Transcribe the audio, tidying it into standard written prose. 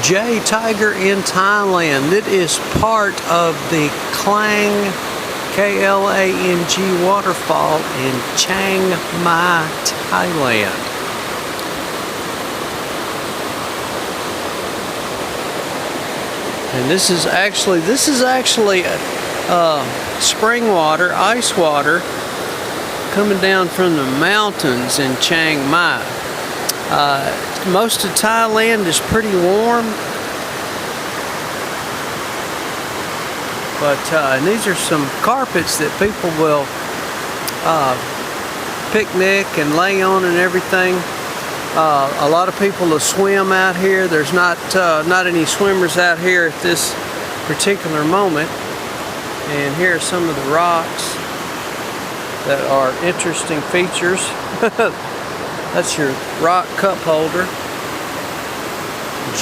Jade Tiger in Thailand. It is part of the Klang, K-L-A-N-G waterfall in Chiang Mai, Thailand. And this is actually spring water, ice water coming down from the mountains in Chiang Mai. Most of Thailand is pretty warm, but and these are some carpets that people will picnic and lay on and everything. A lot of people will swim out here. There's not any swimmers out here at this particular moment. And here are some of the rocks that are interesting features. That's your rock cup holder.